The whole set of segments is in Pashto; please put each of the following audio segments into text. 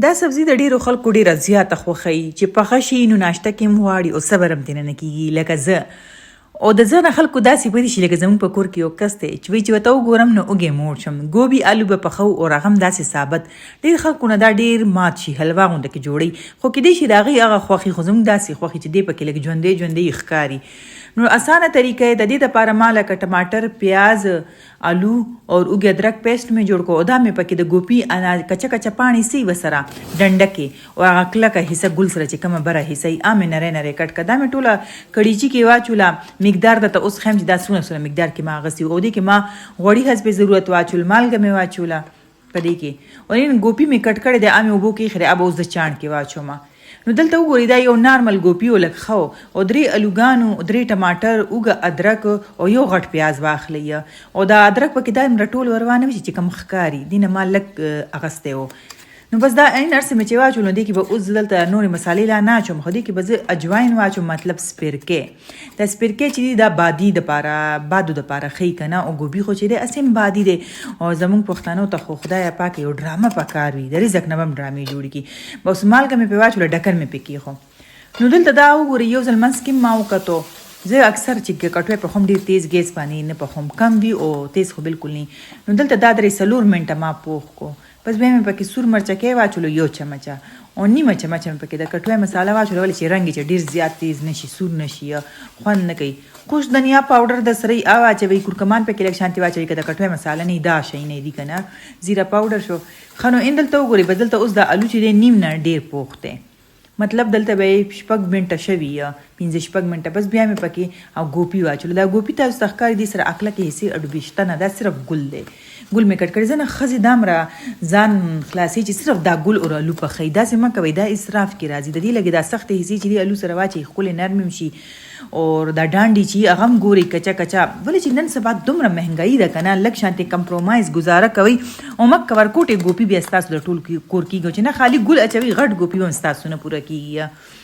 دا سبزي د ډیرو خلکو ډیره زیاته خوښوي چې پخه شي نو ناشته کې هم غواړي او صبر هم ترې نه کېږي لکه زه او د زه نه خلکو داسې پدې شي لکه زموږ په کور کې یو کس دی چې وایي چې ورته وګورم نو اوږې موړ شم ګوبي آلو به پخو او هغه هم داسې ثابت ډېر خلکو نه دا ډېر مات شي حلوا غونډه کې جوړوي خو کیدای شي د هغې هغه خوښي خو زموږ داسې خوښي چې دی پکې لږ ژوندی ژوندی ښکاري نو اسانه طریقه د دې دپاره ما لکه ټماټر پیاز آلو اور اوږې ادرک پیسټ مې جوړ کړو او دا مې پکې د ګوپي اناج کچه کچه پاڼې سی وسره ډنډه کې او هغه کلکه حصه ګل سره چې کومه بره حصه یې مې نری نری کټ کړه دا مې ټوله کړیچي کې واچوله مقدار درته اوس ښیم چې دا څومره مقدار کې ما اخیستي او دې کې ما غوړي حسب ضرورت واچول مالګه مې واچوله په دې کې او نن ګوپي مې کټ کړی دی مې اوبو کې ایښی اب اوس د چاڼ کې واچوم نو دلته وګورئ دا یو نارمل ګوپي او لږ ښه او 3 الوګانو 3 ټماټر اوږه ادرک او یو غټ پیاز واخلئ او دا ادرک پکې دا راټول ور وانه وشي چې کوم ښکاري دینه ما لږ اغستی و نو بس دا عین هر څه مې چې واچول نو دې کې به اوس دلته نورې مسالې لا نه اچوم خو دې کې به زه اجواین واچوم مطلب سپرکې دا سپرکې چې دی دا بادي دپاره بادو دپاره ښیي که نه او ګوبي خو چې دی هسې هم بادي دی او زموږ پښتنو ته خو خدایه پاکه یو ډرامه پکار وي د رزق نه به هم ډرامې جوړې کړي به اوس مالګه مې پرې واچوله ډکر مې پرې کېښو نو دلته دا وګورئ یو ځل منځ کې ما وکتو زه اکثر چې کټوی پخوم ډېر تیز ګیس باندې نه پخوم کم وي او تیز خو بالکل نه نو دلته دا 3-4 منټه ما پوخ کو بس بیا مې پکې سور مرچکې واچولو یو چمچه او نیمه چمچه مې پکې د کټوی مساله واچوله ولې چې رنګ یې چې ډېر زیات تیز نشي سور نشي خوند نه کوي خوش دنیا پاوډر د سره یې واچوئ کورکمان پکې لږ شانتې واچوئ که د کټوی مساله نه دا شی نه دي که نه زیره پاوډر شو ښه نو دلته وګورئ بس دلته اوس دا الو چې دی نیم نه ډېر پوخ دی مطلب دلته به 6 منټه شوي یا 15-6 منټه بس بیا مې پکې او ګوپي واچولو دا ګوپي تاسو ته ښکاري دي سره اکله کې حصې اډو بیشته نه دا صرف ګل دی ګل مې کټ کړی زه نه ښځې دا مره ځان خلاصي چې صرف دا ګل او الو پخوي داسې مه کوئ دا اسراف کې راځي د دې لږې دا سختې حصې چې دي الو سره واچوئ ښکلې نرم هم شي او دا ډانډې چې هغه هم ګورئ کچه کچه ولې چې نن سبا دومره مهنګایي ده که نه لږ شانتې کمپرومایز ګزاره کوئ او مکه ورکوټې ګوپي بیا ستاسو د ټول کور کېږي چې نه خالي ګل اچوئ غټ ګوپي هم ستاسو نه پوره کېږي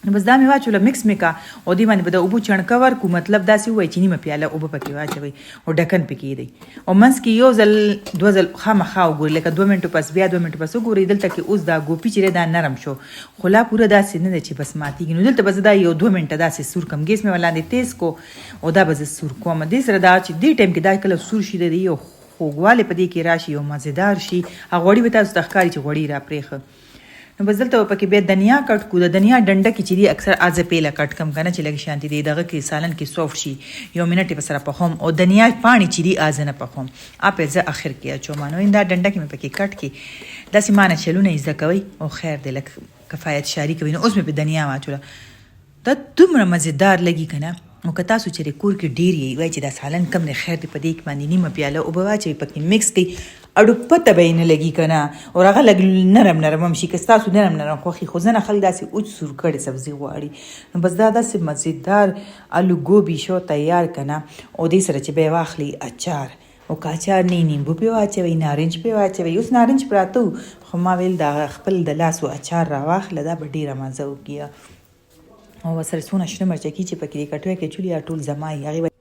نو بس دا مې واچوله مکس مې کا او دې باندې به د اوبو چڼکه ورکړو مطلب داسې ووایي چې نیمه پیاله اوبه پکې واچوئ او ډکن پکې ایږدئ او منځ کې یو ځل 2 ځل خامخا وګورئ لکه 2 منټو پس بیا 2 منټو پس وګورئ دلته کې اوس دا ګوپي چې دی دا نرم شو خو لا پوره داسې نه ده چې بس ماتېږي نو دلته به زه دا یو 2 منټه داسې سور کړم ګیس مې ولاندې تیز کو او دا به زه سور کوم دې سره دا چې دې ټایم کې دا کله سور شي د یو خوږوالی په دې کې راشي یو مزېدار شي هغه غوړي به تاسو ته ښکاري چې غوړي را پرېښه نو بس دلته پکې بیا دنیا کټ کو د دنیا ډنډه کې چې دی اکثر ازه پیله کټ کم کنه چې لږ شانتي دی دغه کې سالن کې سوفت شي یو منټ په سره پخوم او دنیا پانی چې دی ازه نه پخوم اپ زه اخر کې اچوم نو دا ډنډه کې مې پکې کټ کې داسې مانه چلونه یې زده کوئ او خیر دی لږ کفایت شاري کوي نو اوس مې په دنیا واچوله دا دومره مزېدار لګي که نه او که تاسو چېرې کور کې ډېر یې وایي چې دا سالن کم دی خیر دی په دې کې باندې نیمه پیاله اوبه واچوئ پکې مکس کړئ اډو پته به یې نه لګي که نه او هغه لږ نرم نرم هم شي که ستاسو نرم نرم خوښي خو ځنه خلک داسې اوچ سور کړې سبزي غواړي نو بس دا داسې مزېدار الو ګوبي شو تیار که نه او دې سره چې به یې واخلي اچار او که اچار نه نیمبو پرې واچوئ نارنج پرې واچوئ اوس نارنج پراته وو خو ما ویل دا خپل د لاسو اچار راواخله دا به ډېره مزه وکړي او ورسره څونه شنه مرچکي چې پکې د کټوۍ کې چولي ټول زما یې هغې